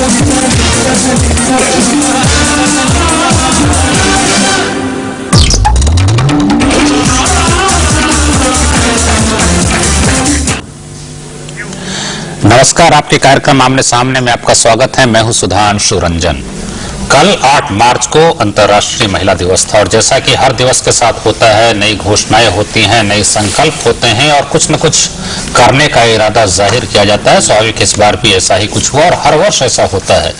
नमस्कार, आपके कार्यक्रम आमने सामने में आपका स्वागत है। मैं हूं सुधांशु रंजन। कल 8 मार्च को अंतर्राष्ट्रीय महिला दिवस था और जैसा कि हर दिवस के साथ होता है, नई घोषणाएं होती हैं, नए संकल्प होते हैं और कुछ न कुछ करने का इरादा जाहिर किया जाता है। स्वाभाविक इस बार भी ऐसा ही कुछ हुआ और हर वर्ष ऐसा होता है।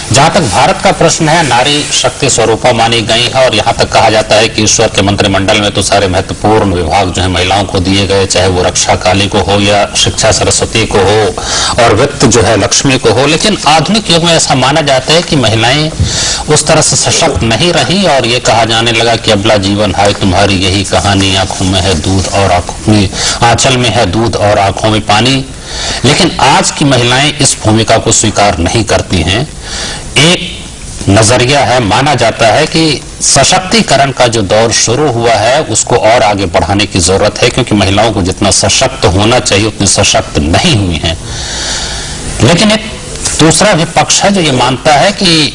जहां तक भारत का प्रश्न है, नारी शक्ति स्वरूपा मानी गई है और यहां तक कहा जाता है कि ईश्वर के मंत्रिमंडल में तो सारे महत्वपूर्ण विभाग जो है महिलाओं को दिए गए, चाहे वो रक्षा काली को हो या शिक्षा सरस्वती को हो और वित्त जो है लक्ष्मी को हो। लेकिन आधुनिक युग में ऐसा माना जाता है कि महिलाएं उस तरह से सशक्त नहीं रही और ये कहा जाने लगा कि अबला जीवन है तुम्हारी यही कहानी, आंखों में है दूध और आंखों में, आंचल में है दूध और आंखों में पानी। लेकिन आज की महिलाएं इस भूमिका को स्वीकार नहीं करती हैं। एक नजरिया है, माना जाता है कि सशक्तिकरण का जो दौर शुरू हुआ है उसको और आगे बढ़ाने की जरूरत है, क्योंकि महिलाओं को जितना सशक्त होना चाहिए उतनी सशक्त नहीं हुई हैं। लेकिन एक दूसरा भी पक्ष है जो ये मानता है कि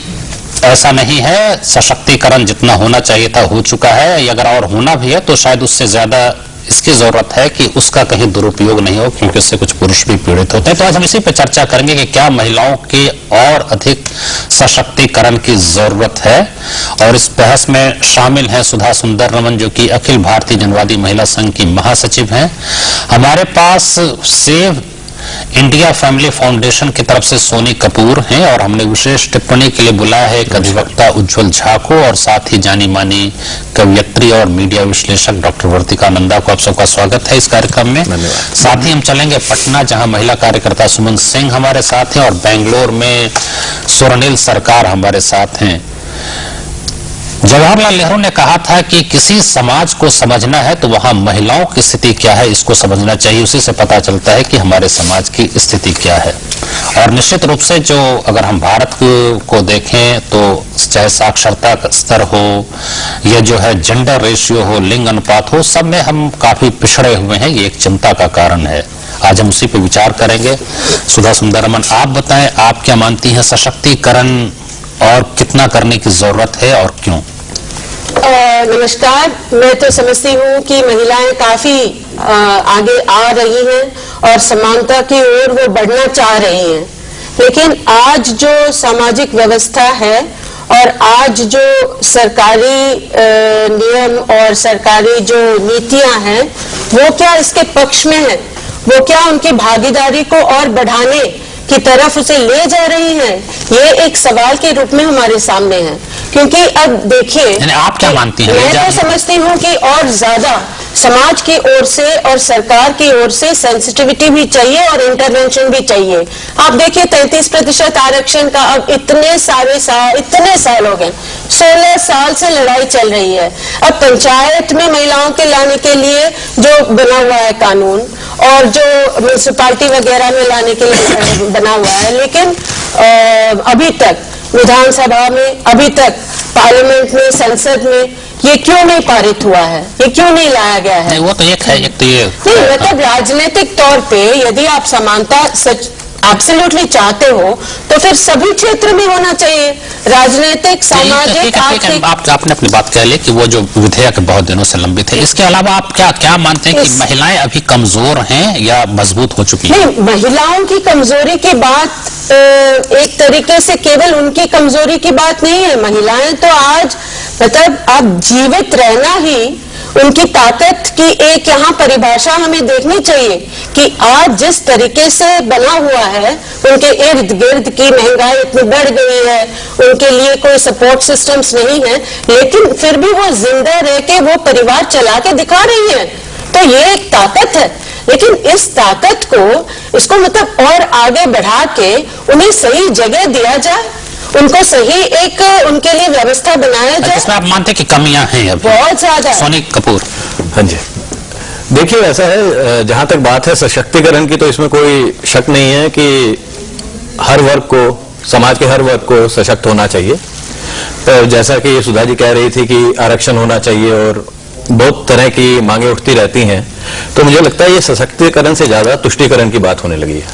ऐसा नहीं है, सशक्तिकरण जितना होना चाहिए था हो चुका है, अगर और होना भी है तो शायद उससे ज्यादा इसकी जरूरत है कि उसका कहीं दुरुपयोग नहीं हो, क्योंकि उससे कुछ पुरुष भी पीड़ित होते हैं। तो आज हम इसी पे चर्चा करेंगे कि क्या महिलाओं के और अधिक सशक्तिकरण की जरूरत है। और इस बहस में शामिल हैं सुधा सुंदररमन, जो कि अखिल भारतीय जनवादी महिला संघ की महासचिव हैं। हमारे पास सेव इंडिया फैमिली फाउंडेशन की तरफ से सोनी कपूर हैं और हमने विशेष टिप्पणी के लिए बुलाया है एक अधिवक्ता उज्जवल झा को और साथ ही जानी मानी कवयित्री और मीडिया विश्लेषक डॉक्टर वर्तिका नंदा को। आप सबका स्वागत है इस कार्यक्रम में। साथ ही हम चलेंगे पटना, जहां महिला कार्यकर्ता सुमन सिंह हमारे साथ हैं और बेंगलोर में सुरनील सरकार हमारे साथ हैं। जवाहरलाल नेहरू ने कहा था कि किसी समाज को समझना है तो वहां महिलाओं की स्थिति क्या है इसको समझना चाहिए, उसी से पता चलता है कि हमारे समाज की स्थिति क्या है। और निश्चित रूप से जो अगर हम भारत को देखें तो चाहे साक्षरता का स्तर हो या जो है जेंडर रेशियो हो, लिंग अनुपात हो, सब में हम काफी पिछड़े हुए हैं। ये एक चिंता का कारण है। आज हम उसी पे विचार करेंगे। सुधा सुंदररमन, आप बताएं, आप क्या मानती हैं, सशक्तिकरण और कितना करने की जरूरत है और क्यों? नमस्कार। मैं तो समझती हूँ कि महिलाएं काफी आगे आ रही हैं और समानता की ओर वो बढ़ना चाह रही हैं। लेकिन आज जो सामाजिक व्यवस्था है और आज जो सरकारी नियम और सरकारी जो नीतियां हैं वो क्या इसके पक्ष में है, वो क्या उनकी भागीदारी को और बढ़ाने की तरफ उसे ले जा रही हैं, ये एक सवाल के रूप में हमारे सामने है। क्योंकि अब देखिए, आप क्या मानती हैं? मैं तो समझती हूँ कि और ज्यादा समाज की ओर से और सरकार की ओर से सेंसिटिविटी भी चाहिए और इंटरवेंशन भी चाहिए। आप देखिए 33% आरक्षण का अब इतने साल हो गए, 16 साल से लड़ाई चल रही है। अब पंचायत में महिलाओं के लाने के लिए जो बना हुआ है कानून और जो म्यूनिसिपालिटी वगैरह में लाने के लिए बना हुआ है, लेकिन अभी तक विधानसभा में, अभी तक पार्लियामेंट में, संसद में ये क्यों नहीं पारित हुआ है, ये क्यों नहीं लाया गया है? नहीं, वो तो एक है, एक तो ये नहीं, मतलब राजनीतिक तौर पे यदि आप समानता सच एब्सोल्युटली चाहते हो तो फिर सभी क्षेत्र में होना चाहिए, राजनीतिक, सामाजिक, आर्थिक। आपने अपनी बात कह ली कि वो जो विधेयक बहुत दिनों से लंबित है, इसके अलावा आप क्या मानते हैं कि महिलाएं अभी कमजोर हैं या मजबूत हो चुकी हैं? नहीं, महिलाओं की कमजोरी की बात एक तरीके से केवल उनकी कमजोरी की बात नहीं है। महिलाएं तो आज मतलब अब जीवित रहना ही उनकी ताकत की एक यहाँ परिभाषा हमें देखनी चाहिए कि आज जिस तरीके से बना हुआ है, उनके इर्द गिर्द की महंगाई इतनी बढ़ गई है, उनके लिए कोई सपोर्ट सिस्टम्स नहीं है, लेकिन फिर भी वो जिंदा रह के वो परिवार चला के दिखा रही है। तो ये एक ताकत है, लेकिन इस ताकत को इसको मतलब और आगे बढ़ा के उन्हें सही जगह दिया जाए, उनको सही एक उनके लिए व्यवस्था बनाया जाए। इसमें आप मानते हैं कि कमियां हैं अभी? बहुत ज्यादा। सोनी कपूर। हाँ जी, देखिए ऐसा है, जहां तक बात है सशक्तिकरण की, तो इसमें कोई शक नहीं है कि हर वर्ग को, समाज के हर वर्ग को सशक्त होना चाहिए। तो जैसा कि सुधा जी कह रही थी कि आरक्षण होना चाहिए और बहुत तरह की मांगे उठती रहती हैं, तो मुझे लगता है ये सशक्तिकरण से ज्यादा तुष्टीकरण की बात होने लगी है।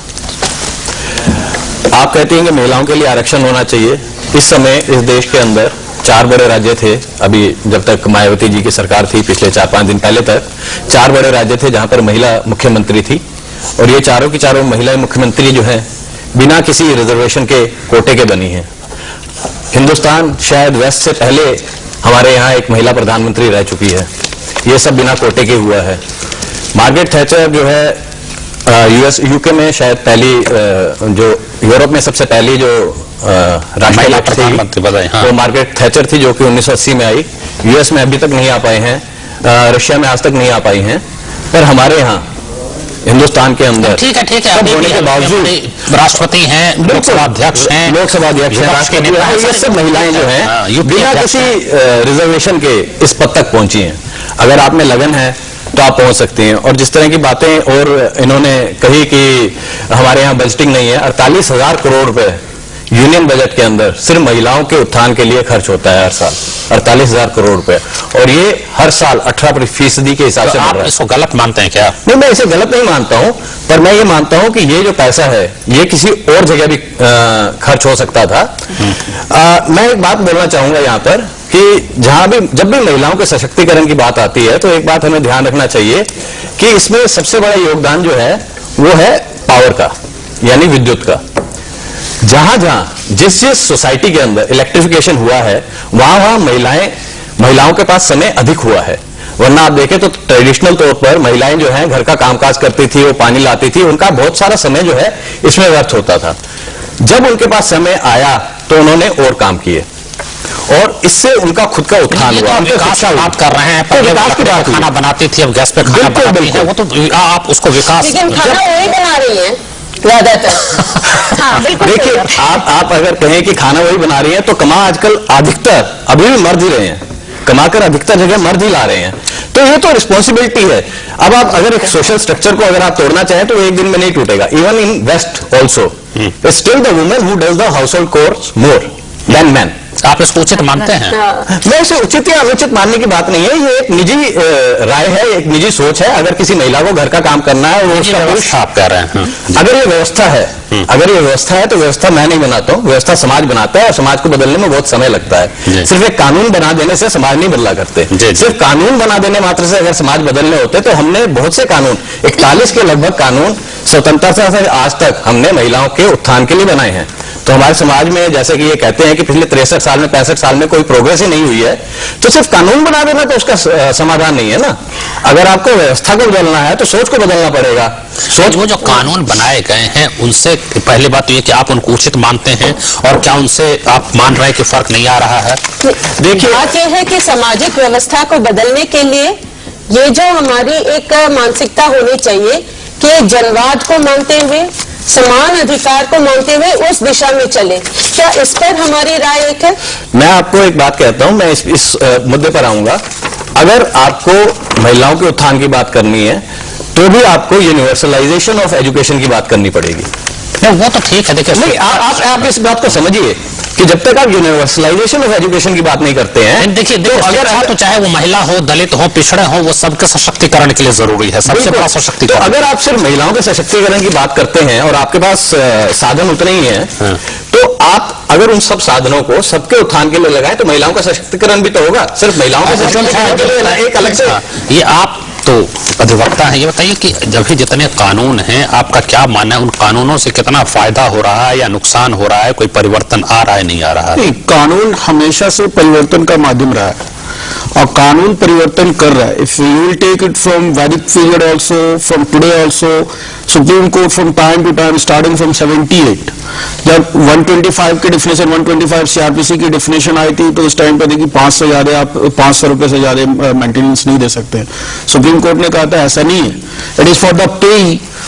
आप कहती हैं कि महिलाओं के लिए आरक्षण होना चाहिए। इस समय इस देश के अंदर 4 बड़े राज्य थे, अभी जब तक मायावती जी की सरकार थी पिछले 4-5 दिन पहले तक 4 बड़े राज्य थे जहां पर महिला मुख्यमंत्री थी, और ये चारों की चारों महिला मुख्यमंत्री जो है बिना किसी रिजर्वेशन के कोटे के बनी है। हिंदुस्तान शायद वेस्ट से पहले हमारे यहाँ एक महिला प्रधानमंत्री रह चुकी है, ये सब बिना कोटे के हुआ है। मार्गरेट थैचर जो है यूके में शायद पहली जो यूरोप में सबसे पहली जो महिला प्रधानमंत्री बताई, हाँ। वो मार्गरेट थैचर थी जो कि 1980 में आई। यूएस में अभी तक नहीं आ पाए हैं, रशिया में आज तक नहीं आ पाई हैं, पर हमारे यहाँ हिंदुस्तान के अंदर ठीक है सब होने के बावजूद राष्ट्रपति हैं, लोकसभा अध्यक्ष हैं, लोकसभा अध्यक्ष हैं, राष्ट्रपति हैं, ये सब महिलाएं जो हैं बिना किसी रिजर्वेशन के इस पद तक पहुंची हैं। अगर आप में लगन है तो आप पहुंच सकती हैं। और जिस तरह की बातें और इन्होंने कही कि हमारे यहाँ बजटिंग नहीं है, 48,000 करोड़ रुपए यूनियन बजट के अंदर सिर्फ महिलाओं के उत्थान के लिए खर्च होता है हर साल, 48,000 करोड़ रुपए, और ये हर साल 18% के हिसाब से बढ़ रहा है। इसको गलत मानते हैं क्या? नहीं, मैं इसे गलत नहीं मानता हूं, पर मैं ये मानता हूं कि ये जो पैसा है ये किसी और जगह भी खर्च हो सकता था। मैं एक बात बोलना चाहूंगा यहाँ पर कि जब भी महिलाओं के सशक्तिकरण की बात आती है तो एक बात हमें ध्यान रखना चाहिए कि इसमें सबसे बड़ा योगदान जो है वो है पावर का, यानी विद्युत का। जहां जिस सोसाइटी के अंदर इलेक्ट्रिफिकेशन हुआ है वहां महिलाओं के पास समय अधिक हुआ है। वरना आप देखें तो ट्रेडिशनल तौर पर महिलाएं जो हैं घर का कामकाज करती थी, वो पानी लाती थी, उनका बहुत सारा समय जो है इसमें व्यर्थ होता था। जब उनके पास समय आया तो उन्होंने और काम किए और इससे उनका खुद का उत्थान हुआ। विकास की बात कर रहे हैं, पहले विकास की बात खाना बनाती थी, अब गैस पे खाना बनाती है, वो तो आप उसको विकास। लेकिन खाना वही बना रही है ज्यादातर। हाँ, बिल्कुल। देखिए, आप अगर कहें कि खाना वही बना रही है तो कमा आजकल अधिकतर अभी भी मर्द ही रहे हैं, कमाकर अधिकतर जगह मर्द ही ला रहे हैं, तो ये तो रिस्पॉन्सिबिलिटी है। अब आप अगर एक सोशल स्ट्रक्चर को अगर आप तोड़ना चाहें तो एक दिन में नहीं टूटेगा। Even in west also still the women who does the household chores more than man. आप इसको उचित मानते हैं? मैं इसे उचित या अनुचित मानने की बात नहीं है, ये एक निजी राय है, एक निजी सोच है। अगर किसी महिला को घर का काम करना है, वो उसका पुरुष, आप कह रहे हैं। अगर ये व्यवस्था है, अगर ये व्यवस्था है तो व्यवस्था मैं नहीं बनाता हूँ, व्यवस्था समाज बनाता है और समाज को बदलने में बहुत समय लगता है। सिर्फ एक कानून बना देने से समाज नहीं बदला करते। सिर्फ कानून बना देने मात्र से अगर समाज बदलने होते तो हमने बहुत से कानून, 41 के लगभग कानून स्वतंत्रता से आज तक हमने महिलाओं के उत्थान के लिए बनाए हैं। तो हमारे समाज में जैसे कि ये कहते हैं कि पिछले 63 साल में 65 साल में कोई प्रोग्रेस ही नहीं हुई है, तो सिर्फ कानून बना देना तो उसका समाधान नहीं है ना। अगर आपको व्यवस्था को बदलना है तो सोच को बदलना पड़ेगा। सोच, वो जो कानून बनाए गए हैं उनसे पहली बात तो ये कि आप उनको उचित मानते हैं, और क्या उनसे आप मान रहे हैं कि फर्क नहीं आ रहा है? देखिए, बात यह है कि सामाजिक व्यवस्था को बदलने के लिए ये जो हमारी एक मानसिकता होनी चाहिए कि जनवाद को मानते हुए, समान अधिकार को मानते हुए उस दिशा में चले। क्या इस पर हमारी राय एक है? मैं आपको एक बात कहता हूं, मैं इस मुद्दे पर आऊंगा। अगर आपको महिलाओं के उत्थान की बात करनी है तो भी आपको यूनिवर्सलाइजेशन ऑफ एजुकेशन की बात करनी पड़ेगी। वो तो ठीक है, देखिए नहीं, आप इस बात को समझिए कि जब तक आप यूनिवर्सलाइजेशन ऑफ एजुकेशन की बात नहीं करते हैं, देखिए तो अगर तो चाहे वो महिला हो, दलित हो, पिछड़े हो, वो सबके सशक्तिकरण के लिए जरूरी है, सबसे बड़ा सशक्तिकरण। तो अगर आप सिर्फ महिलाओं के सशक्तिकरण की बात करते हैं और आपके पास साधन उतने ही हैं, तो आप अगर उन सब साधनों को सबके उत्थान के लिए लगाएं तो महिलाओं का सशक्तिकरण भी तो होगा। सिर्फ महिलाओं का सशक्तिकरण के लिए एक अलग से ये आप तो अधिवक्ता है, ये बताइए कि जब भी जितने कानून हैं, आपका क्या मानना है, उन कानूनों से कितना फायदा हो रहा है या नुकसान हो रहा है, कोई परिवर्तन आ रहा है, नहीं आ रहा है? नहीं, कानून हमेशा से परिवर्तन का माध्यम रहा है और कानून परिवर्तन कर रहा है। If you will take it from Vedic period also, from today also, supreme court from time to time starting from 78 जब 125 की डिफिनेशन, 125 सीआरपीसी की डिफिनेशन आई थी तो उस टाइम पे देखिए 5 से ज्यादा आप 500 रुपए से ज्यादा मेंटेनेंस नहीं दे सकते। सुप्रीम कोर्ट ने कहा था ऐसा नहीं है, it is for the pay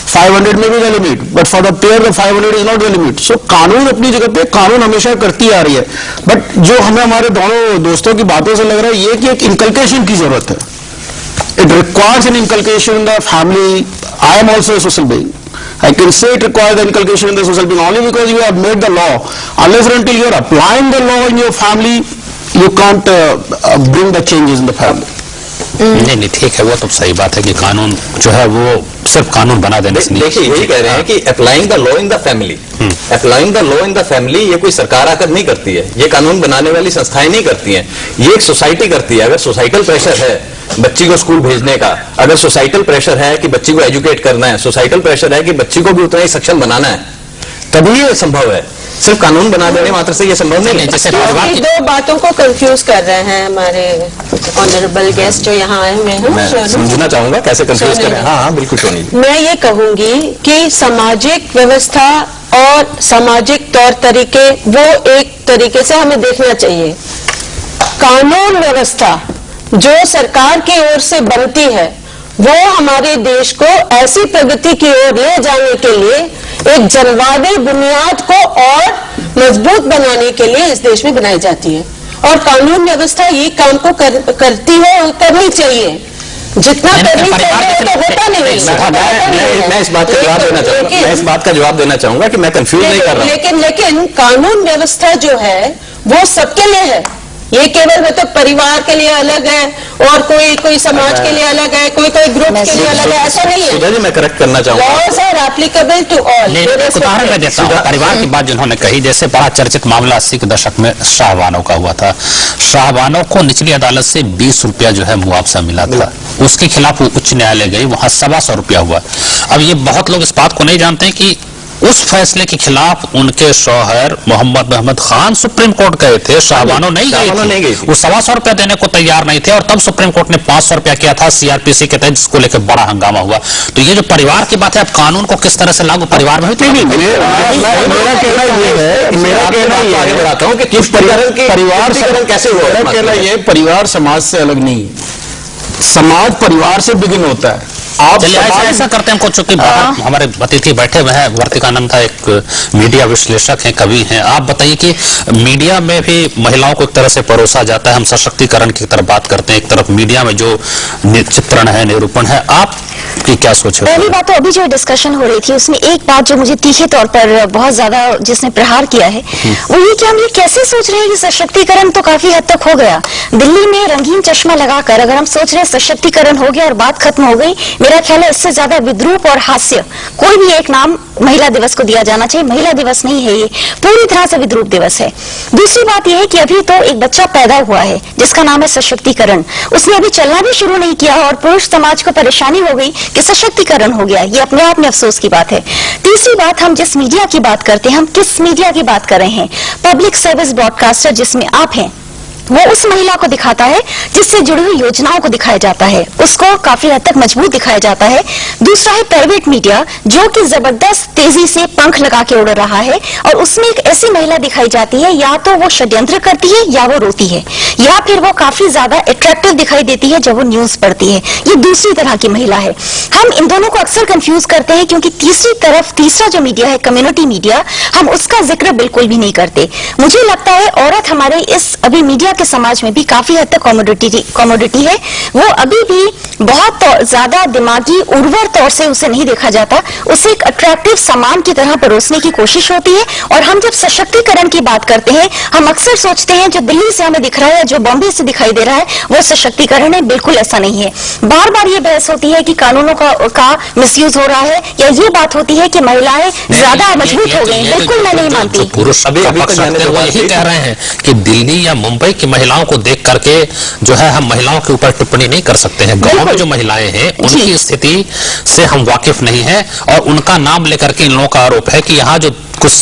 500 में भी the limit, but for the payer the 500 is not the limit. So कानून अपनी जगह पे कानून हमेशा करती आ रही है, बट जो हमें हमारे दोनों दोस्तों की बातों से लग रहा है ये कि एक इनकल्केशन की जरूरत है। It requires an inculcation in the family. I am also a social being. I can say it requires the inculcation in the social being only because you have made the law. Unless and until you are applying the law in your family, you can't bring the changes in the family. नहीं, ठीक है, वो तो सही बात है कि कानून जो है वो सिर्फ कानून बना देने से नहीं। देखिए यही कह रहे हैं कि applying the law in the family, applying the law in the family ये कोई सरकार आकर नहीं करती है, ये कानून बनाने वाली संस्थाएं नहीं करती हैं, ये एक सोसाइटी करती है। अगर सोसाइटल प्रेशर है बच्ची को स्कूल भेजने का, अगर सोसाइटल प्रेशर है कि बच्ची को एजुकेट करना है, सोसाइटल प्रेशर है कि बच्ची को भी उतना ही सक्षम बनाना है, तभी ये संभव है। सिर्फ कानून बना देने मात्र से ये संभव नहीं है। जैसे दो बातों को कंफ्यूज कर रहे हैं हमारे ऑनरेबल गेस्ट जो यहाँ आए हुए हैं। मैं समझना चाहूंगा कैसे कंफ्यूज करें। हाँ बिल्कुल सोनी जी। मैं ये कहूंगी कि सामाजिक व्यवस्था और सामाजिक तौर तरीके वो एक तरीके से हमें देखना चाहिए। कानून व्यवस्था जो सरकार की ओर से बनती है वो हमारे देश को ऐसी प्रगति की ओर ले जाने के लिए, एक जनवादी बुनियाद को और मजबूत बनाने के लिए इस देश में बनाई जाती है, और कानून व्यवस्था ये काम को करती है और करनी चाहिए। जितना करनी चाहिए तो होता नहीं है। मैं इस बात का जवाब देना चाहूंगा, मैं इस बात का जवाब देना चाहूंगा कि मैं कंफ्यूज नहीं कर रहा हूं। लेकिन कानून व्यवस्था जो है वो सबके लिए है। ये केवल मतलब परिवार के लिए अलग है और कोई समाज के लिए अलग है, कोई ग्रुप के लिए अलग है, ऐसा नहीं है। सुधा जी मैं करेक्ट करना चाहूंगा, laws are applicable to all. एक उदाहरण मैं देता हूं परिवार की बात जिन्होंने कही, जैसे बड़ा चर्चित मामला 80 के दशक में शाहबानो का हुआ था। शाहबानो को निचली अदालत से 20 रुपया जो है मुआवजा मिला था, उसके खिलाफ वो उच्च न्यायालय गई, वहां 125 रुपया हुआ। अब ये बहुत लोग इस बात को नहीं जानते हैं कि उस फैसले के खिलाफ उनके शौहर मोहम्मद अहमद खान सुप्रीम कोर्ट गए थे, शाहबानो नहीं गई थी। वो 125 रुपया देने को तैयार नहीं थे और तब सुप्रीम कोर्ट ने 500 रुपया किया था सीआरपीसी के तहत, जिसको लेकर बड़ा हंगामा हुआ। तो ये जो परिवार की बात है, अब कानून को किस तरह से लागू परिवार में मेरा कहना ये बताता हूँ कि किस परिवार कैसे हुआ। ये परिवार समाज से अलग नहीं है, समाज परिवार से बिगिन होता है। आप ऐसा करते हैं कुछ, चूंकि हमारे अतिथि बैठे हुए हैं, वर्तिकानंद एक मीडिया विश्लेषक हैं, कवि हैं। आप बताइए कि मीडिया में भी महिलाओं को एक तरह से परोसा जाता है, हम सशक्तिकरण की तरफ बात करते हैं, एक तरफ मीडिया में जो चित्रण है, निरूपण है, आप की क्या सोच है? पहली बात तो अभी जो डिस्कशन हो रही थी उसमें एक बात जो मुझे तीखे तौर पर बहुत ज्यादा जिसने प्रहार किया है वो ये कि हम ये कैसे सोच रहे हैं कि सशक्तिकरण तो काफी हद तक हो गया। दिल्ली में रंगीन चश्मा लगाकर अगर हम सोच रहे हैं सशक्तिकरण हो गया और बात खत्म हो गई, मेरा ख्याल है इससे ज्यादा विद्रूप और हास्य कोई भी एक नाम महिला दिवस को दिया जाना चाहिए। महिला दिवस नहीं है, ये पूरी तरह से विद्रूप दिवस है। दूसरी बात यह है कि अभी तो एक बच्चा पैदा हुआ है जिसका नाम है सशक्तिकरण, उसने अभी चलना भी शुरू नहीं किया और पुरुष समाज को परेशानी हो गई कि सशक्तिकरण हो गया। ये अपने आप में अफसोस की बात है। तीसरी बात, हम जिस मीडिया की बात करते हैं, हम किस मीडिया की बात कर रहे हैं? पब्लिक सर्विस ब्रॉडकास्टर जिसमें आप हैं, वो उस महिला को दिखाता है जिससे जुड़ी हुई योजनाओं को दिखाया जाता है, उसको काफी हद तक मजबूत दिखाया जाता है। दूसरा है प्राइवेट मीडिया जो कि जबरदस्त तेजी से पंख लगा के उड़ रहा है और उसमें एक ऐसी महिला दिखाई जाती है या तो वो षड्यंत्र करती है या वो रोती है या फिर वो काफी ज्यादा अट्रैक्टिव दिखाई देती है जब वो न्यूज पढ़ती है। ये दूसरी तरह की महिला है। हम इन दोनों को अक्सर कंफ्यूज करते हैं क्योंकि तीसरी तरफ तीसरा जो मीडिया है कम्युनिटी मीडिया, हम उसका जिक्र बिल्कुल भी नहीं करते। मुझे लगता है औरत हमारे इस अभी मीडिया के समाज में भी काफी हद तक कमोडिटी है। वो अभी भी बहुत ज्यादा दिमागी उर्वर तौर से उसे नहीं देखा जाता, उसे एक अट्रैक्टिव सामान की तरह परोसने की कोशिश होती है। और हम जब सशक्तिकरण की बात करते हैं, हम अक्सर सोचते हैं जो दिल्ली से हमें दिख रहा है, जो बॉम्बे से दिखाई दे रहा है, वो सशक्तिकरण है। बिल्कुल ऐसा नहीं है। बार बार ये बहस होती है कि कानूनों का मिसयूज हो रहा है या ये बात होती है कि महिलाएं ज्यादा मजबूत हो गई। बिल्कुल मैं नहीं मानती। पुरुष अभी यही कह रहे हैं कि दिल्ली या मुंबई की महिलाओं को देख करके जो है हम महिलाओं के ऊपर टिप्पणी नहीं कर सकते हैं। गांव में जो महिलाएं हैं उनकी स्थिति से हम वाकिफ नहीं है और उनका नाम लेकर के इन लोगों का आरोप है कि यहाँ जो कुछ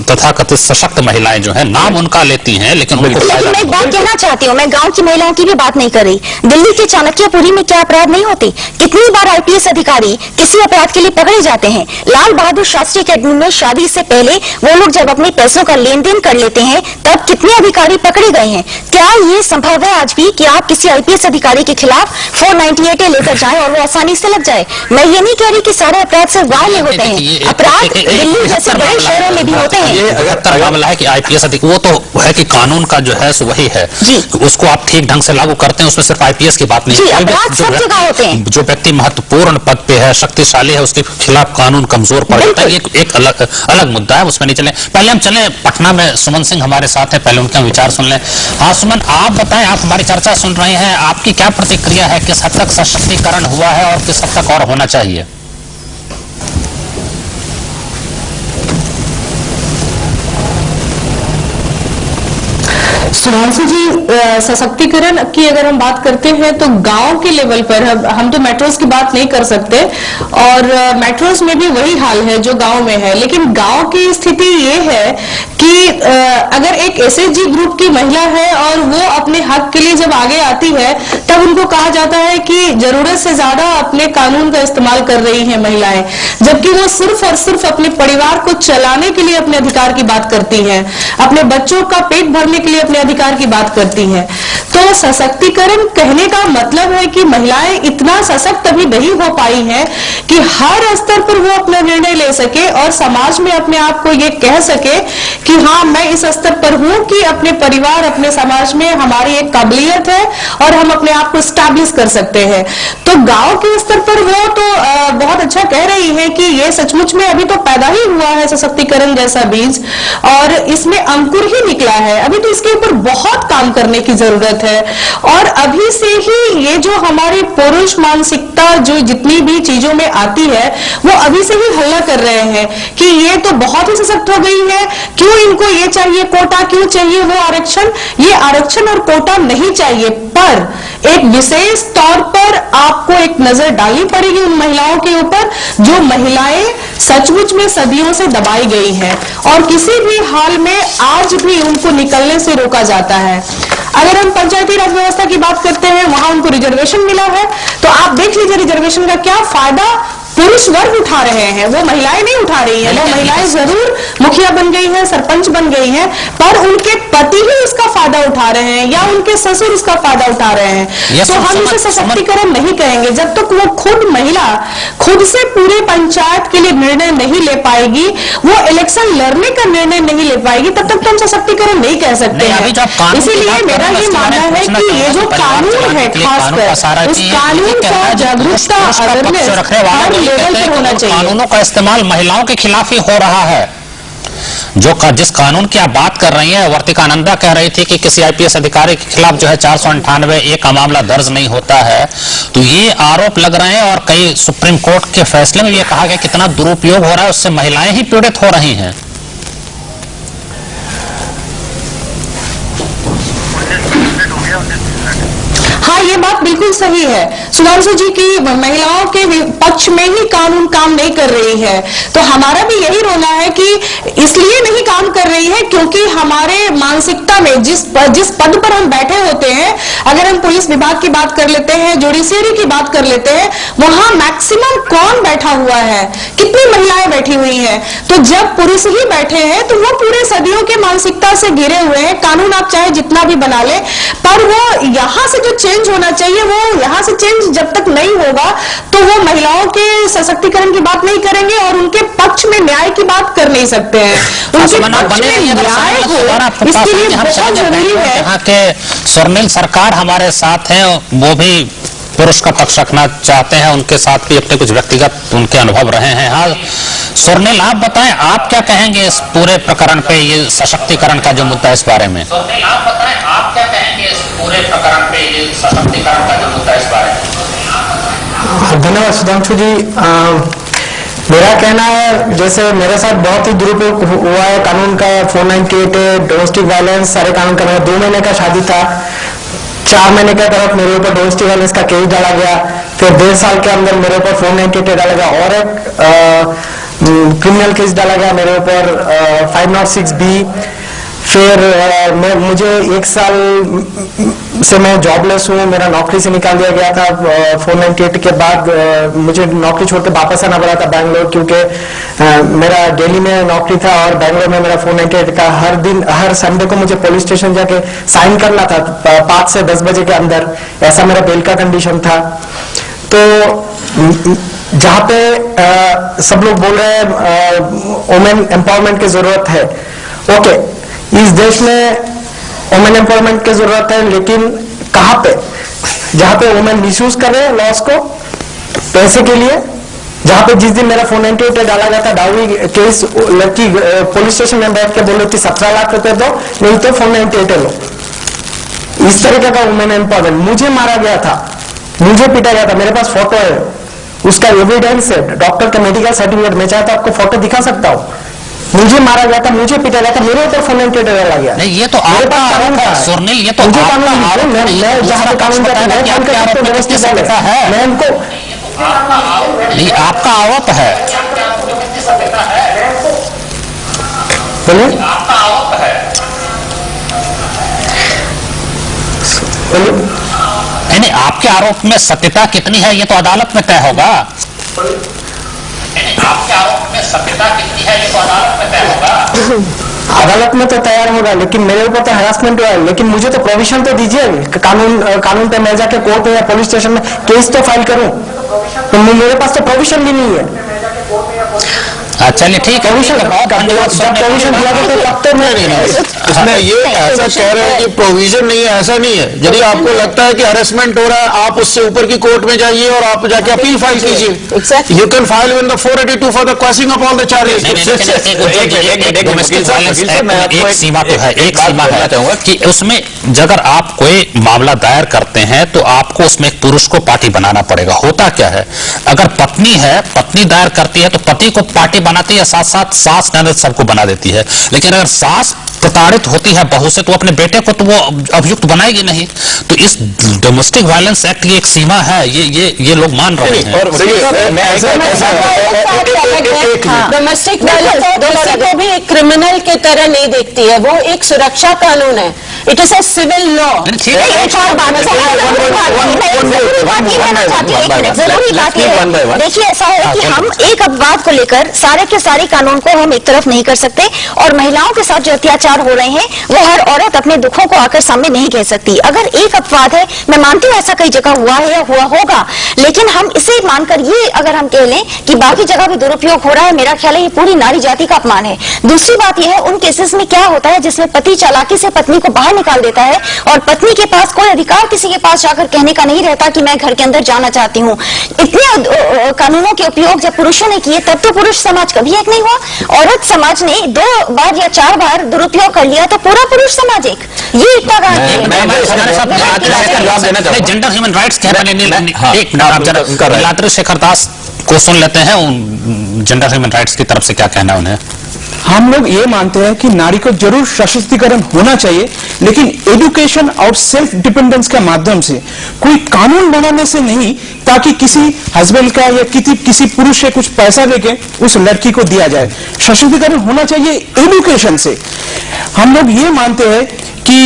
तथाकथित सशक्त महिलाएं जो है नाम उनका लेती हैं, लेकिन उनको लेकिन मैं एक बात कहना चाहती हूँ, मैं गांव की महिलाओं की भी बात नहीं कर रही। दिल्ली के चाणक्यपुरी में क्या अपराध नहीं होते? कितनी बार आईपीएस अधिकारी किसी अपराध के लिए पकड़े जाते हैं। लाल बहादुर शास्त्री अकेडमी में शादी से पहले वो लोग जब अपने पैसों का लेन देन कर लेते हैं तब कितने अधिकारी पकड़े गए हैं। क्या ये संभव है आज भी कि आप किसी आईपीएस अधिकारी के खिलाफ 498 लेकर जाएं और वो आसानी से लग जाए? मैं ये नहीं कह रही कि सारे अपराध सिर्फ गाँव में होते हैं, अपराध दिल्ली जैसे बड़े शहरों में भी होते हैं। ये अगर मामला है कि आईपीएस अधिकारी, वो तो है कि कानून का जो है वही है, उसको आप ठीक ढंग से लागू करते हैं, उसमें सिर्फ आईपीएस की बात नहीं है। जो व्यक्ति महत्वपूर्ण पद पे है, शक्तिशाली है, उसके खिलाफ कानून कमजोर पड़ जाता है, एक अलग मुद्दा है, उसमें नहीं चले। पहले हम चले पटना में, सुमन सिंह हमारे साथ है, पहले उनके विचार सुन लें। हाँ सुमन, आप बताएं, आप हमारी चर्चा सुन रहे हैं, आपकी क्या प्रतिक्रिया है? किस हद तक सशक्तिकरण हुआ है और किस हद तक और होना चाहिए? सुधांशु जी, सशक्तिकरण की अगर हम बात करते हैं तो गांव के लेवल पर हम तो मेट्रोस की बात नहीं कर सकते, और मेट्रोस में भी वही हाल है जो गांव में है, लेकिन गांव की स्थिति ये है कि अगर एक एसएचजी ग्रुप की महिला है और वो अपने हक के लिए जब आगे आती है तब उनको कहा जाता है कि जरूरत से ज्यादा अपने कानून का इस्तेमाल कर रही हैं महिलाएं, जबकि वो सिर्फ और सिर्फ अपने परिवार को चलाने के लिए अपने अधिकार की बात करती हैं, अपने बच्चों का पेट भरने के लिए अपने अधिकार की बात करती हैं। तो सशक्तिकरण कहने का मतलब है कि महिलाएं इतना सशक्त अभी नहीं हो पाई हैं कि हर स्तर पर वो अपना निर्णय ले सके और समाज में अपने आप को ये कह सके कि हाँ, मैं इस स्तर पर हूं कि अपने परिवार, अपने समाज में हमारी एक काबिलियत है और हम अपने आप को स्टैब्लिश कर सकते हैं। तो गांव के स्तर पर वो तो बहुत अच्छा कह रही है कि ये सचमुच में अभी तो पैदा ही हुआ है सशक्तिकरण जैसा बीज, और इसमें अंकुर ही निकला है। अभी तो इसके ऊपर बहुत काम करने की जरूरत है, और अभी से ही ये जो हमारी पुरुष मानसिकता जो जितनी भी चीजों में आती है वो अभी से ही हल्ला कर रहे हैं कि ये तो बहुत ही सशक्त हो गई है, क्यों इनको ये चाहिए कोटा, क्यों चाहिए वो आरक्षण। ये आरक्षण और कोटा नहीं चाहिए, पर एक विशेष तौर पर आपको एक नजर डालनी पड़ेगी उन महिलाओं के ऊपर जो महिलाएं सचमुच में सदियों से दबाई गई हैं और किसी भी हाल में आज भी उनको निकलने से रोका जाता है। अगर हम पंचायती राज व्यवस्था की बात करते हैं, वहां उनको रिजर्वेशन मिला है, तो आप देख लीजिए रिजर्वेशन का क्या फायदा पुरुष वर्ग उठा रहे हैं, वो महिलाएं नहीं उठा रही हैं। वो महिलाएं जरूर मुखिया बन गई हैं, सरपंच बन गई हैं, पर उनके पति ही उसका फायदा उठा रहे हैं या उनके ससुर उसका फायदा उठा रहे हैं। तो हम इसे सशक्तिकरण नहीं कहेंगे जब तक वो खुद महिला खुद से पूरे पंचायत के लिए निर्णय नहीं ले पाएगी, वो इलेक्शन लड़ने का निर्णय नहीं ले पाएगी, तब तक तो हम सशक्तिकरण नहीं कह सकते हैं। इसीलिए मेरा ये मानना है कि ये जो कानून है, खासकर उस कानून का जागरूकता अवेयरनेस कानूनों का इस्तेमाल महिलाओं के खिलाफ ही हो रहा है। जिस कानून की आप बात कर रही हैं, वर्तिकानंदा कह रही थी कि किसी आईपीएस अधिकारी के खिलाफ जो है 498 का मामला दर्ज नहीं होता है, तो ये आरोप लग रहे हैं और कई सुप्रीम कोर्ट के फैसले में ये कहा गया कितना दुरुपयोग हो रहा है, उससे महिलाएं ही पीड़ित हो रही हैं। हाँ, ये बात बिल्कुल सही है सुधांशु जी की महिलाओं के पक्ष में ही कानून काम नहीं कर रही है। तो हमारा भी यही रोना है कि इसलिए नहीं काम कर रही है क्योंकि हमारे मानसिकता में जिस पद पर हम बैठे होते हैं, अगर हम पुलिस विभाग की बात कर लेते हैं, जुडिशियरी की बात कर लेते हैं, वहां मैक्सिमम कौन बैठा हुआ है, कितनी महिलाएं बैठी हुई हैं। तो जब पुरुष ही बैठे हैं तो वो पूरे सदियों के मानसिकता से घिरे हुए हैं। कानून आप चाहे जितना भी बना ले, पर वो यहाँ से जो चेंज होना चाहिए, वो यहाँ से चेंज जब तक नहीं होगा तो वो महिलाओं के सशक्तिकरण की बात नहीं करेंगे और उनके पक्ष में न्याय की बात कर नहीं सकते हैं। उनके पक्ष में न्याय हो, इसके लिए बहुत जरूरी है। यहाँ के स्वर्णिल सरकार हमारे साथ हैं, वो भी पुरुष का पक्ष रखना चाहते हैं, उनके साथ भी अपने कुछ व्यक्तिगत उनके अनुभव रहे हैं। हाँ स्वर्णिल, आप बताएं, आप क्या कहेंगे इस पूरे प्रकरण पे, ये सशक्तिकरण का जो मुद्दा है इस बारे में? स्वर्णिल, आप बताएं, आप क्या कहेंगे इस पूरे प्रकरण पे, ये सशक्तिकरण का जो मुद्दा है इस बारे में? धन्यवाद सुधांशु जी। मेरा कहना है, जैसे मेरे साथ बहुत ही दुरुपयोग हुआ है कानून का, 498 डोमेस्टिक वायलेंस, सारे कानून का। मेरा 2 महीने का शादी था, 4 महीने के तरफ मेरे ऊपर डोमेस्टिक वायलेंस का केस डाला गया, फिर 1.5 साल के अंदर मेरे ऊपर 498 डाला गया और एक क्रिमिनल केस डाला गया मेरे ऊपर 506B। फिर मुझे 1 साल से मैं जॉबलेस हूँ, मेरा नौकरी से निकाल दिया गया था। 498 के बाद मुझे नौकरी छोड़ के वापस आना पड़ा था बैंगलोर, क्योंकि मेरा दिल्ली में नौकरी था और बैंगलोर में मेरा 498 का हर संडे को मुझे पुलिस स्टेशन जाके साइन करना था 5 से 10 बजे के अंदर, ऐसा मेरा बेल का कंडीशन था। तो जहाँ पे सब लोग बोल रहे हैं वुमेन एम्पावरमेंट की जरूरत है, ओके, इस देश में वुमेन एम्पावरमेंट की जरूरत है, लेकिन कहाँ पे? जहाँ पे वुमेन मिसयूज कर रहे हैं लॉस को पैसे के लिए। जहाँ पे जिस दिन मेरा 498 डाला गया था डाउरी केस, लड़की पुलिस स्टेशन में बैठ के बोल रही थी 17 लाख रुपए दो, नहीं तो 498 लो। इस तरीके का वुमेन एम्पावरमेंट। मुझे मारा गया था, मुझे पीटा गया था, मेरे पास फोटो है, उसका एविडेंस है, डॉक्टर का मेडिकल सर्टिफिकेट। मैं चाहता आपको फोटो दिखा सकता हूँ। मुझे मारा गया था, मुझे पीटा गया था, मेरे ऊपर फोन लाइन टेट लगा गया। नहीं, ये तो मेरे आपका पास कानून आरोप है है। सुनील, ये तो मुझे आपका कानून आरोप है। मैं जहाँ पे कानून का मैं कि आपके आरोप में किसकी सत्यता है? मैं उनको नहीं, आपका आरोप है, बोलिए नहीं, आपके आरोप में सत्यता कितनी है ये तो अदालत में तय होगा। आपके आरोप में सत्यता कितनी है ये तो अदालत में तय होगा। अदालत में तो तैयार होगा, लेकिन मेरे ऊपर तो हरासमेंट हुआ है। लेकिन मुझे तो प्रोविजन तो दीजिए, कानून पे मैं जाके कोर्ट या पुलिस स्टेशन में केस तो फाइल करूं, तो मेरे पास तो प्रोविजन भी नहीं है। चलिए ठीक है, प्रोविजन जब प्रोविजन दिया गया तो तब तो मैं इसमें ये ऐसा कह रहे हैं कि प्रोविजन नहीं है, ऐसा नहीं है। यदि आपको लगता है कि हरेसमेंट हो रहा है, आप उससे ऊपर की कोर्ट में जाइए और आप जाके अपील फाइल कीजिए। Exactly. You can file with the 482 for the questioning of all the charges. एक सीमा तो है, एक सीमा है कि उसमें अगर आप कोई मामला दायर करते हैं तो आपको उसमें एक पुरुष को पार्टी बनाना पड़ेगा। होता क्या है, अगर पत्नी है, पत्नी दायर करती है तो पति को पार्टी बनाती है, साथ साथ सास ननद सबको बना देती है। लेकिन अगर सास प्रताड़ित होती है बहू से तो अपने बेटे को तो वो अभियुक्त बनाएगी नहीं। तो इस डोमेस्टिक वायलेंस एक्ट की एक सीमा है, ये लोग मान रहे हैं। डोमेस्टिक वायलेंस किसी को भी एक क्रिमिनल की तरह नहीं देखती है, वो एक सुरक्षा कानून है। It is a civil law. जरूरी बात ये है, देखिए ऐसा है कि हम एक अपवाद को लेकर सारे के सारे कानून को हम एक तरफ नहीं कर सकते, और महिलाओं के साथ जो अत्याचार हो रहे हैं वो हर औरत अपने दुखों को आकर सामने नहीं कह सकती। अगर एक अपवाद है, मैं मानती हूँ ऐसा कई जगह हुआ है या हुआ होगा, लेकिन हम इसे मानकर ये अगर हम कह लें कि बाकी जगह भी दुरुपयोग हो रहा है, मेरा ख्याल है ये पूरी नारी जाति का अपमान है। दूसरी बात यह है, उन केसेस में क्या होता है जिसमें पति चालाकी से पत्नी को बाहर निकाल देता है और पत्नी के पास कोई अधिकार किसी के पास जाकर कहने का नहीं रहता कि मैं घर के अंदर जाना चाहती हूँ। इतने कानूनों के उपयोग जब पुरुषों ने किए तब तो पुरुष समाज कभी एक नहीं हुआ। औरत समाज ने 2 बार या 4 बार दुरुपयोग कर लिया तो पूरा पुरुष समाज एक। ये इतना जेंडर ह्यूमन राइट्स कह रहे हैं। एक मिनट आप जरा लाटरी शेखर दास को सुन लेते हैं, जेंडर ह्यूमन राइट्स की तरफ से क्या कहना है उन्हें। हम लोग ये मानते हैं कि नारी को जरूर सशक्तिकरण होना चाहिए, लेकिन एजुकेशन और सेल्फ डिपेंडेंस के माध्यम से, कोई कानून बनाने से नहीं, ताकि किसी हस्बैंड का या किसी पुरुष से कुछ पैसा लेके उस लड़की को दिया जाए। सशक्तिकरण होना चाहिए एजुकेशन से। हम लोग ये मानते हैं कि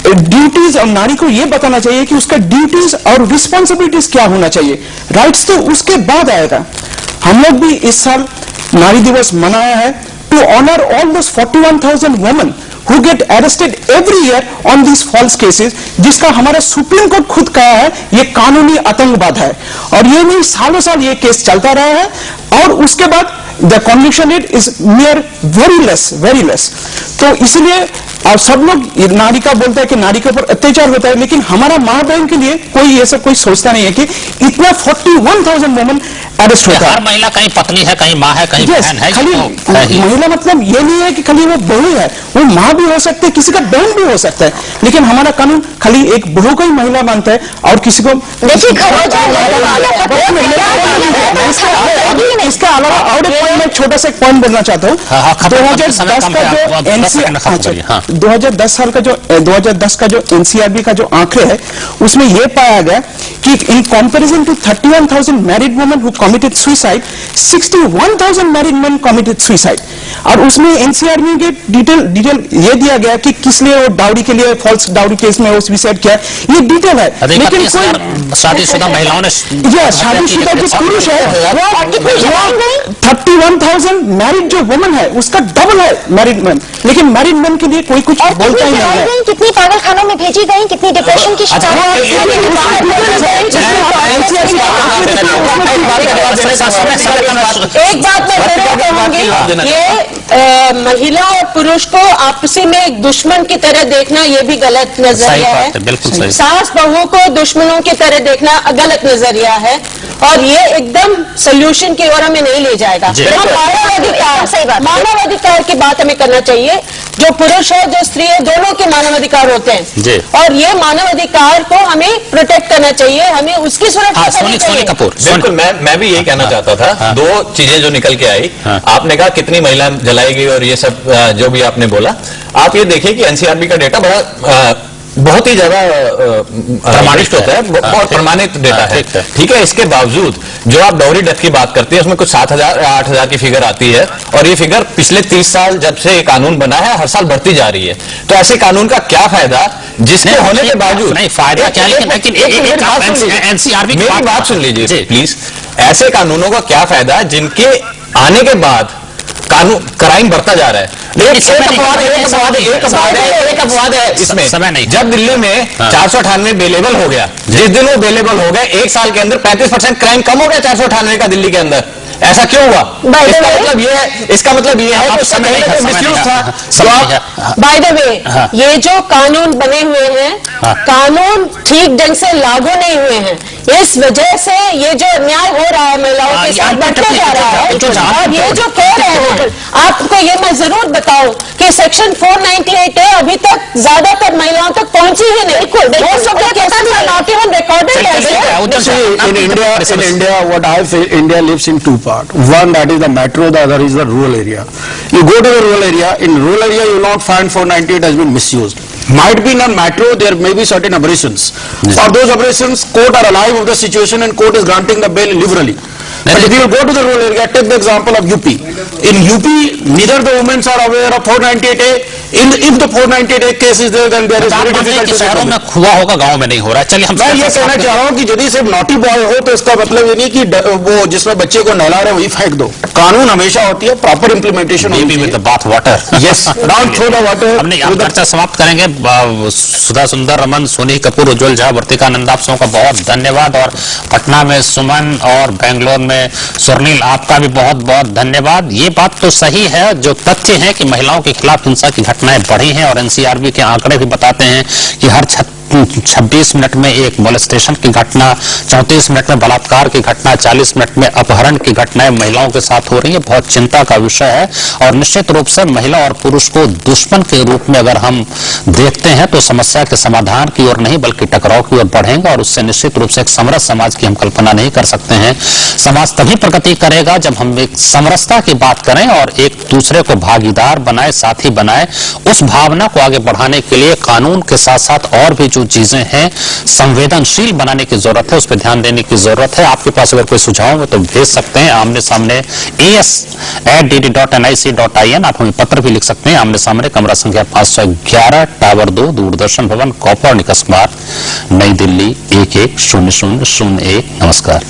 ड्यूटीज और नारी को यह बताना चाहिए कि उसका ड्यूटीज और रिस्पॉन्सिबिलिटीज क्या होना चाहिए। राइट्स तो उसके बाद आएगा। हम लोग भी इस साल नारी दिवस मनाया है to honor all those 41,000 women who get arrested every year on these false cases, जिसका हमारा सुप्रीम कोर्ट खुद कहा है ये कानूनी आतंकवाद है, और ये नहीं सालों साल ये केस चलता रहा है, और उसके बाद the conviction rate is near very less. तो इसलिए और सब लोग नारी का बोलता है कि नारी के ऊपर अत्याचार होता है, लेकिन हमारा माँ बहन के लिए कोई ये सब कोई सोचता नहीं है कि इतना 41,000 वुमेन अरेस्ट होता है। हर महिला कहीं पत्नी है, कहीं माँ है, कहीं बहन है। खाली महिला मतलब ये नहीं है कि खाली वो बहू है, वो माँ भी हो सकती है, किसी का बहन भी हो सकता है, लेकिन हमारा कानून खाली एक बहू को ही महिला मानता है और किसी को। इसके अलावा और एक पॉइंट, मैं छोटा सा एक पॉइंट बोलना चाहता हूँ। 2010 का जो एनसीआरबी का जो आंकड़े है उसमें यह पाया गया कि in comparison to 31,000 married women who committed suicide, 61,000 married men committed suicide. और उसमें एनसीआरबी के डिटेल ये दिया गया कि किस लिए डाउरी के लिए, फॉल्स डाउरी केस में वो सुसाइड किया, ये डिटेल है। लेकिन कोई शादीशुदा महिलाओं ने शादीशुदा जो पुरुष है 31,000 मैरिड जो वुमेन है उसका डबल है मैरिड मैन, लेकिन मैरिड मैन के लिए कोई कुछ बोलता ही नहीं है। कितनी पागल खानों में भेजी गई, कितनी डिप्रेशन की शिकार। एक बात मैं जरूर कहूंगी, ये महिला और पुरुष को आपसी में एक दुश्मन की तरह देखना ये भी गलत नजरिया है। बिल्कुल सही। सास बहू को दुश्मनों की तरह देखना गलत नजरिया है, और ये एकदम सोल्यूशन की ओर हमें नहीं ले जाएगा। मानवाधिकार की बात हमें करना चाहिए। जो पुरुष है जो स्त्री है दोनों के मानव अधिकार होते जी। हैं और ये मानव अधिकार को हमें प्रोटेक्ट करना चाहिए, हमें उसकी सुरक्षा करनी सोनी चाहिए। कपूर, बिल्कुल, मैं भी यही कहना चाहता था। दो चीजें जो निकल के आई, आपने कहा कितनी महिला जलाएगी और ये सब जो भी आपने बोला, आप ये देखिए कि एनसीआरबी का डेटा बहुत ही ज्यादा प्रमाणित होता है, बहुत प्रमाणित डेटा है, ठीक है। इसके बावजूद जो आप डाउरी डेथ की बात करते हैं उसमें कुछ 7,000 या 8,000 की फिगर आती है और ये फिगर पिछले 30 साल जब से ये कानून बना है हर साल बढ़ती जा रही है। तो ऐसे कानून का क्या फायदा जिसके होने के बावजूद नहीं फायदा क्या, लेकिन एनसीआरबी मेरी बात सुन लीजिए प्लीज। ऐसे कानूनों का क्या फायदा जिनके आने के बाद कानून क्राइम बढ़ता जा रहा है। लेकिन एक अपवाद है इसमें। समय नहीं। जब दिल्ली में 498 बेलेबल हो गया, जिस दिन वो बेलेबल हो गया एक साल के अंदर 35% क्राइम कम हो गया 498 का दिल्ली के अंदर। ऐसा क्यों हुआ? इसका मतलब ये है कि मिसयूज था। बाय द वे, ये जो कानून बने हुए हैं, कानून ठीक ढंग से लागू नहीं हुए हैं, इस वजह से ये जो अन्याय हो रहा है महिलाओं के साथ बढ़ता जा रहा है। और ये जो कह रहे हैं, आपको ये मैं जरूर बताऊं कि सेक्शन 498 है, अभी तक ज्यादातर महिलाओं तक पहुंची ही नहीं। In India, what I feel, India lives in two parts. One, that is the metro, the other is the rural area. You go to the rural area, in rural area you will not find 498 has been misused. Might be in a metro, there may be certain aberrations. For those aberrations, court are alive of the situation and court is granting the bail liberally. But if you go to the rural area, take the example of UP. In UP, neither the women are aware of 498A. If the 498A case is there, then there is very difficult to शहरों में हुआ होगा, गाँव में नहीं हो रहा है। चलिए हम मैं ये कहना चाह रहा हूँ कि यदि सिर्फ नॉटी बॉय हो तो इसका मतलब ये नहीं कि वो जिसमें बच्चे को नहला रहे वही फेंक दो। कानून हमेशा होती है, प्रॉपर इंप्लीमेंटेशन होती है। बात water, yes, don't throw the water. हमने अब चर्चा समाप्त करेंगे। सुधा सुंदर रमन, सोनी कपूर, उज्जवल झा, वर्तिका नंदा, आप सबका बहुत धन्यवाद। और पटना में सुमन और बेंगलोर में स्वर्णिल, आपका भी बहुत बहुत धन्यवाद। ये बात तो सही है, जो तथ्य है कि महिलाओं के खिलाफ हिंसा की घटनाएं बढ़ी हैं और एनसीआरबी के आंकड़े भी बताते हैं कि हर 26 मिनट में एक मोलेस्टेशन की घटना, 34 मिनट में बलात्कार की घटना, 40 मिनट में अपहरण की घटनाएं महिलाओं के साथ हो रही है। बहुत चिंता का विषय है और निश्चित रूप से महिला और पुरुष को दुश्मन के रूप में अगर हम देखते हैं तो समस्या के समाधान की ओर नहीं बल्कि टकराव की ओर बढ़ेंगे और उससे निश्चित रूप से एक समरस समाज की हम कल्पना नहीं कर सकते हैं। समाज तभी प्रगति करेगा जब हम एक समरसता की बात करें और एक दूसरे को भागीदार बनाए, साथी बनाए। उस भावना को आगे बढ़ाने के लिए कानून के साथ साथ और भी चीजें हैं संवेदनशील बनाने की जरूरत है, उस पर ध्यान देने की जरूरत है। आपके पास अगर कोई सुझाव हो तो भेज सकते हैं आमने सामने as@dd.nic.in। आप हमें पत्र भी लिख सकते हैं आमने सामने, कमरा संख्या 511, टावर 2, दूरदर्शन भवन, कॉपर्निकस मार्ग, नई दिल्ली 110001। नमस्कार।